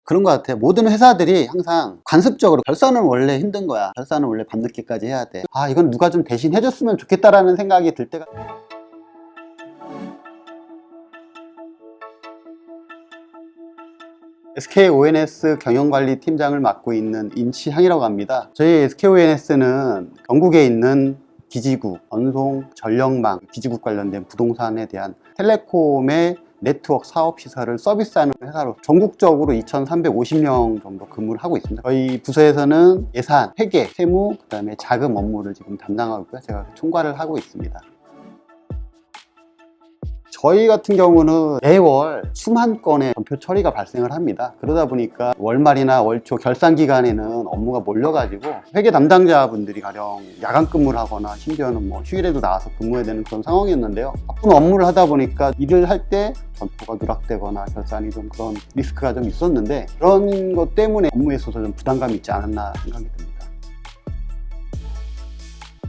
그런 것 같아요. 모든 회사들이 항상 관습적으로 결산은 원래 힘든 거야. 결산은 원래 밤늦게까지 해야 돼. 아, 이건 누가 좀 대신 해줬으면 좋겠다라는 생각이 들 때가 SKONS 경영관리팀장을 맡고 있는 임치향이라고 합니다. 저희 SKONS는 전국에 있는 기지국, 전송, 전력망, 기지국 관련된 부동산에 대한 텔레콤의 네트워크 사업시설을 서비스하는 회사로 전국적으로 2,350명 정도 근무를 하고 있습니다. 저희 부서에서는 예산, 회계, 세무, 그 다음에 자금 업무를 지금 담당하고 있고요. 제가 총괄을 하고 있습니다. 저희 같은 경우는 매월 수만 건의 전표 처리가 발생을 합니다. 그러다 보니까 월말이나 월초 결산 기간에는 업무가 몰려가지고 회계 담당자분들이 가령 야간 근무를 하거나 심지어는 휴일에도 나와서 근무해야 되는 그런 상황이었는데요. 바쁜 업무를 하다 보니까 일을 할 때 전표가 누락되거나 결산이 좀 그런 리스크가 좀 있었는데 그런 것 때문에 업무에 있어서 좀 부담감이 있지 않았나 생각이 듭니다.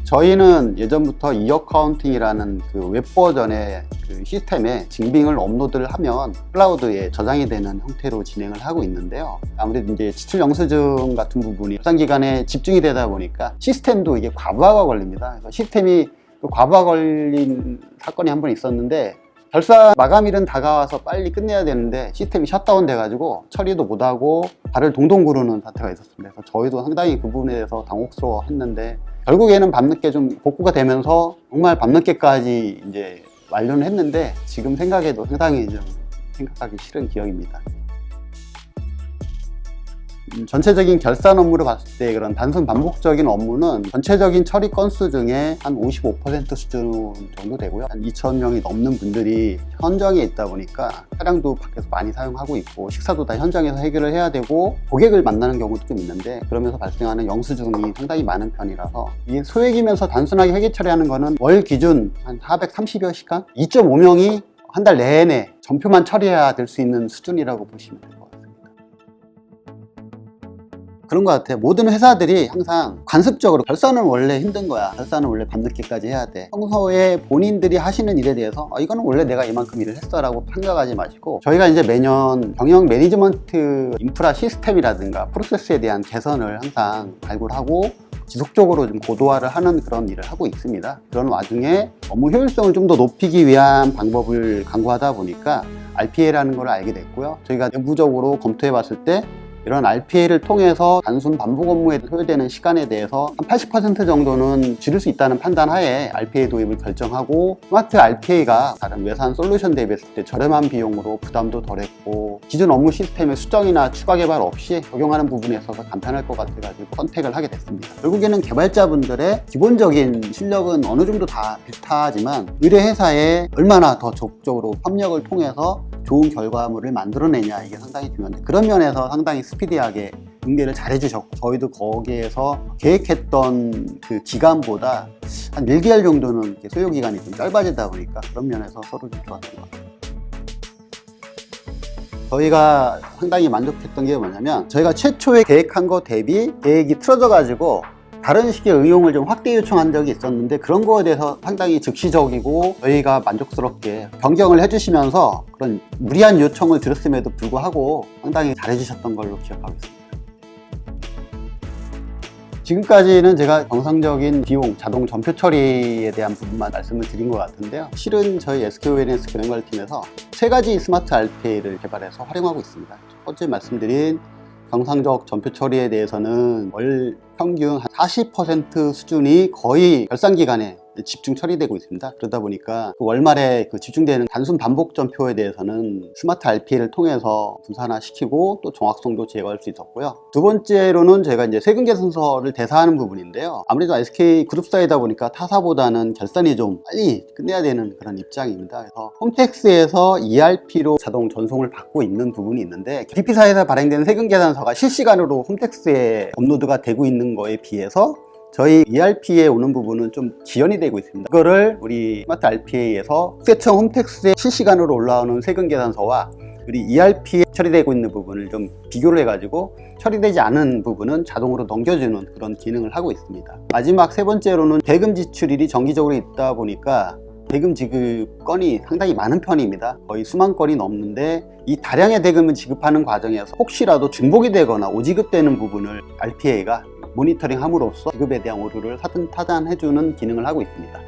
저희는 예전부터 이어카운팅이라는 그 웹버전의 그 시스템에 징빙을 업로드를 하면 클라우드에 저장이 되는 형태로 진행을 하고 있는데요. 아무래도 이제 지출 영수증 같은 부분이 결산 기간에 집중이 되다 보니까 시스템도 이게 과부하가 걸립니다. 그래서 시스템이 과부하 걸린 사건이 한 번 있었는데 결산 마감일은 다가와서 빨리 끝내야 되는데 시스템이 셧다운 돼가지고 처리도 못하고 발을 동동 구르는 사태가 있었습니다. 그래서 저희도 상당히 그 부분에 대해서 당혹스러워 했는데 결국에는 밤늦게 좀 복구가 되면서 정말 밤늦게까지 이제 완료는 했는데 지금 생각해도 상당히 좀 생각하기 싫은 기억입니다. 전체적인 결산 업무를 봤을 때 그런 단순 반복적인 업무는 전체적인 처리 건수 중에 한 55% 수준 정도 되고요. 한 2,000명이 넘는 분들이 현장에 있다 보니까 차량도 밖에서 많이 사용하고 있고 식사도 다 현장에서 해결을 해야 되고 고객을 만나는 경우도 좀 있는데 그러면서 발생하는 영수증이 상당히 많은 편이라서 이게 소액이면서 단순하게 회계 처리하는 거는 월 기준 한 430여 시간? 2.5명이 한 달 내내 전표만 처리해야 될 수 있는 수준이라고 보시면 돼요. 그런 것 같아요. 모든 회사들이 항상 관습적으로 결산은 원래 힘든 거야. 결산은 원래 밤늦게까지 해야 돼. 평소에 본인들이 하시는 일에 대해서 이거는 원래 내가 이만큼 일을 했어 라고 생각하지 마시고 저희가 이제 매년 경영 매니지먼트 인프라 시스템이라든가 프로세스에 대한 개선을 항상 발굴하고 지속적으로 좀 고도화를 하는 그런 일을 하고 있습니다. 그런 와중에 업무 효율성을 좀 더 높이기 위한 방법을 강구하다 보니까 RPA라는 걸 알게 됐고요. 저희가 내부적으로 검토해 봤을 때 이런 RPA를 통해서 단순 반복 업무에 소요되는 시간에 대해서 한 80% 정도는 줄일 수 있다는 판단하에 RPA 도입을 결정하고 스마트 RPA가 다른 외산 솔루션 대비했을 때 저렴한 비용으로 부담도 덜했고 기존 업무 시스템의 수정이나 추가 개발 없이 적용하는 부분에 있어서 간편할 것 같아가지고 선택을 하게 됐습니다. 결국에는 개발자분들의 기본적인 실력은 어느 정도 다 비슷하지만 의뢰회사에 얼마나 더 적극적으로 협력을 통해서 좋은 결과물을 만들어내냐 이게 상당히 중요한데 그런 면에서 상당히 스피디하게 응대를 잘 해주셨고 저희도 거기에서 계획했던 그 기간보다 한 1개월 정도는 소요기간이 좀 짧아지다 보니까 그런 면에서 서로 좀 좋았던 것 같아요. 저희가 상당히 만족했던 게 뭐냐면 저희가 최초에 계획한 거 대비 계획이 틀어져 가지고 다른 식의 응용을 좀 확대 요청한 적이 있었는데 그런 거에 대해서 상당히 즉시적이고 저희가 만족스럽게 변경을 해주시면서 그런 무리한 요청을 드렸음에도 불구하고 상당히 잘해주셨던 걸로 기억하고 있습니다. 지금까지는 제가 정상적인 비용, 자동 전표 처리에 대한 부분만 말씀을 드린 것 같은데요. 실은 저희 SKONS 경영관리팀에서 3가지 스마트 RPA를 개발해서 활용하고 있습니다. 첫 번째 말씀드린 정상적 전표 처리에 대해서는 월 평균 한 40% 수준이 거의 결산 기간에 집중 처리되고 있습니다. 그러다 보니까 그 월말에 그 집중되는 단순 반복 전표에 대해서는 스마트 RPA를 통해서 분산화시키고 또 정확성도 제거할 수 있었고요. 두 번째로는 제가 이제 세금 계산서를 대사하는 부분인데요. 아무래도 SK 그룹사이다 보니까 타사보다는 결산이 좀 빨리 끝내야 되는 그런 입장입니다. 그래서 홈택스에서 ERP로 자동 전송을 받고 있는 부분이 있는데 DP사에서 발행된 세금 계산서가 실시간으로 홈택스에 업로드가 되고 있는 거에 비해서 저희 ERP에 오는 부분은 좀 지연이 되고 있습니다. 그거를 우리 스마트 RPA에서 국세청 홈택스에 실시간으로 올라오는 세금 계산서와 우리 ERP에 처리되고 있는 부분을 좀 비교를 해가지고 처리되지 않은 부분은 자동으로 넘겨주는 그런 기능을 하고 있습니다. 마지막 세 번째로는 대금 지출일이 정기적으로 있다 보니까 대금 지급 건이 상당히 많은 편입니다. 거의 수만 건이 넘는데 이 다량의 대금을 지급하는 과정에서 혹시라도 중복이 되거나 오지급되는 부분을 RPA가 모니터링 함으로써 지급에 대한 오류를 타단해주는 기능을 하고 있습니다.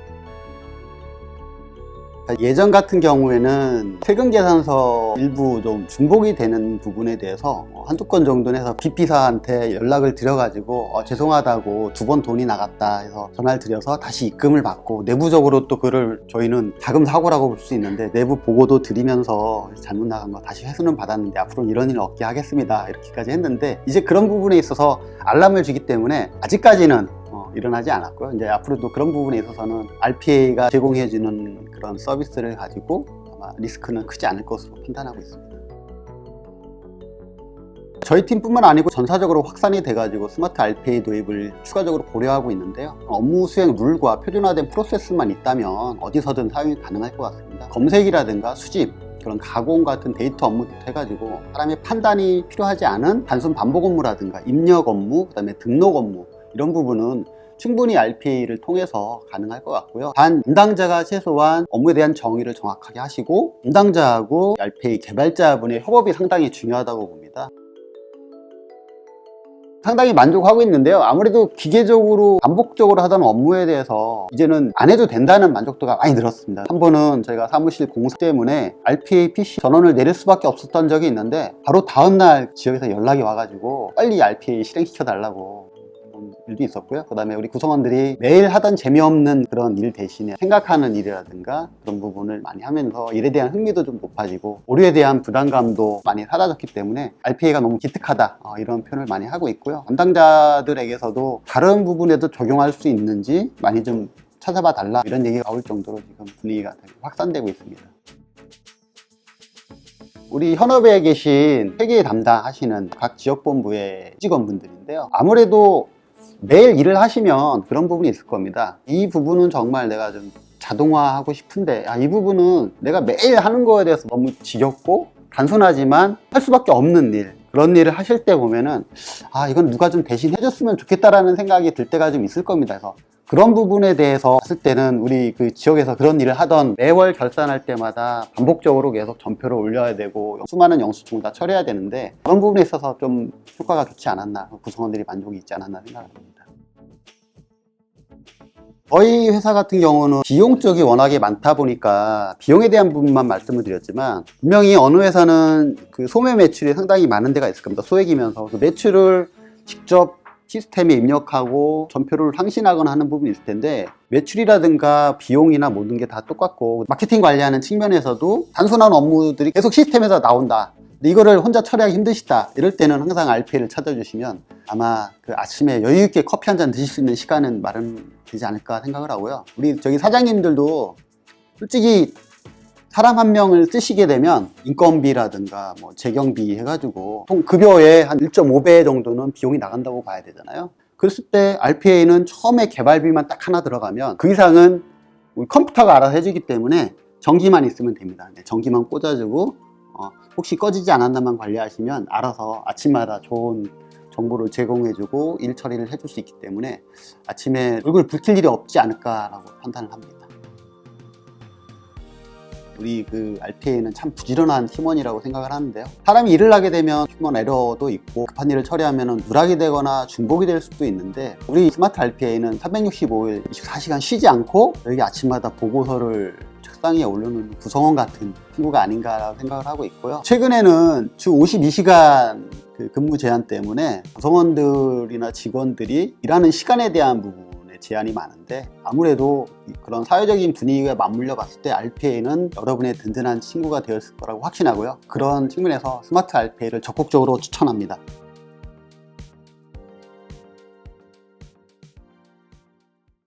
예전 같은 경우에는 세금계산서 일부 좀 중복이 되는 부분에 대해서 한두 건 정도는 해서 BP사한테 연락을 드려가지고 죄송하다고 2번 돈이 나갔다 해서 전화를 드려서 다시 입금을 받고, 내부적으로 또 그를 저희는 자금 사고라고 볼 수 있는데 내부 보고도 드리면서 잘못 나간 거 다시 회수는 받았는데 앞으로는 이런 일 없게 하겠습니다 이렇게까지 했는데, 이제 그런 부분에 있어서 알람을 주기 때문에 아직까지는 일어나지 않았고요. 이제 앞으로도 그런 부분에 있어서는 RPA가 제공해주는 그런 서비스를 가지고 아마 리스크는 크지 않을 것으로 판단하고 있습니다. 저희 팀뿐만 아니고 전사적으로 확산이 돼가지고 스마트 RPA 도입을 추가적으로 고려하고 있는데요. 업무 수행 룰과 표준화된 프로세스만 있다면 어디서든 사용이 가능할 것 같습니다. 검색이라든가 수집, 그런 가공 같은 데이터 업무부터 해가지고 사람의 판단이 필요하지 않은 단순 반복 업무라든가 입력 업무, 그 다음에 등록 업무, 이런 부분은 충분히 RPA를 통해서 가능할 것 같고요. 단 담당자가 최소한 업무에 대한 정의를 정확하게 하시고 담당자하고 RPA 개발자분의 협업이 상당히 중요하다고 봅니다. 상당히 만족하고 있는데요. 아무래도 기계적으로 반복적으로 하던 업무에 대해서 이제는 안 해도 된다는 만족도가 많이 늘었습니다. 한 번은 저희가 사무실 공사 때문에 RPA PC 전원을 내릴 수밖에 없었던 적이 있는데 바로 다음날 지역에서 연락이 와가지고 빨리 RPA 실행시켜 달라고 일도 있었고요. 그 다음에 우리 구성원들이 매일 하던 재미없는 그런 일 대신에 생각하는 일이라든가 그런 부분을 많이 하면서 일에 대한 흥미도 좀 높아지고 오류에 대한 부담감도 많이 사라졌기 때문에 RPA가 너무 기특하다, 이런 표현을 많이 하고 있고요. 담당자들에게서도 다른 부분에도 적용할 수 있는지 많이 좀 찾아봐 달라, 이런 얘기가 나올 정도로 지금 분위기가 되게 확산되고 있습니다. 우리 현업에 계신 회계 담당하시는 각 지역본부의 직원분들인데요. 아무래도 매일 일을 하시면 그런 부분이 있을 겁니다. 이 부분은 정말 내가 좀 자동화하고 싶은데 이 부분은 내가 매일 하는 거에 대해서 너무 지겹고 단순하지만 할 수밖에 없는 일, 그런 일을 하실 때 보면은 이건 누가 좀 대신 해줬으면 좋겠다라는 생각이 들 때가 좀 있을 겁니다. 그래서 그런 부분에 대해서 봤을 때는 우리 그 지역에서 그런 일을 하던 매월 결산할 때마다 반복적으로 계속 전표를 올려야 되고 수많은 영수증을 다 처리해야 되는데, 그런 부분에 있어서 좀 효과가 좋지 않았나, 구성원들이 만족이 있지 않았나 생각합니다. 저희 회사 같은 경우는 비용 쪽이 워낙에 많다 보니까 비용에 대한 부분만 말씀을 드렸지만, 분명히 어느 회사는 그 소매 매출이 상당히 많은 데가 있을 겁니다. 소액이면서 그 매출을 직접 시스템에 입력하고 전표를 상신하거나 하는 부분이 있을 텐데, 매출이라든가 비용이나 모든 게 다 똑같고 마케팅 관리하는 측면에서도 단순한 업무들이 계속 시스템에서 나온다, 근데 이거를 혼자 처리하기 힘드시다, 이럴 때는 항상 RPA를 찾아주시면 아마 그 아침에 여유 있게 커피 한 잔 드실 수 있는 시간은 마련되지 않을까 생각을 하고요. 우리 저기 사장님들도 솔직히 사람 한 명을 쓰시게 되면 인건비라든가 뭐 재경비 해가지고 총 급여의 한 1.5배 정도는 비용이 나간다고 봐야 되잖아요. 그랬을 때 RPA는 처음에 개발비만 딱 하나 들어가면 그 이상은 우리 컴퓨터가 알아서 해주기 때문에 전기만 있으면 됩니다. 전기만 꽂아주고 혹시 꺼지지 않았나만 관리하시면 알아서 아침마다 좋은 정보를 제공해주고 일 처리를 해줄 수 있기 때문에 아침에 얼굴 붉힐 일이 없지 않을까라고 판단을 합니다. 우리 그 RPA는 참 부지런한 팀원이라고 생각을 하는데요. 사람이 일을 하게 되면 휴먼 에러도 있고 급한 일을 처리하면 누락이 되거나 중복이 될 수도 있는데, 우리 스마트 RPA는 365일 24시간 쉬지 않고 여기 아침마다 보고서를 책상 위에 올려놓는 구성원 같은 친구가 아닌가라고 생각을 하고 있고요. 최근에는 주 52시간 그 근무 제한 때문에 구성원들이나 직원들이 일하는 시간에 대한 부분에 제한이 많은데, 아무래도 그런 사회적인 분위기가 맞물려 봤을 때 RPA는 여러분의 든든한 친구가 되었을 거라고 확신하고요. 그런 측면에서 스마트 RPA를 적극적으로 추천합니다.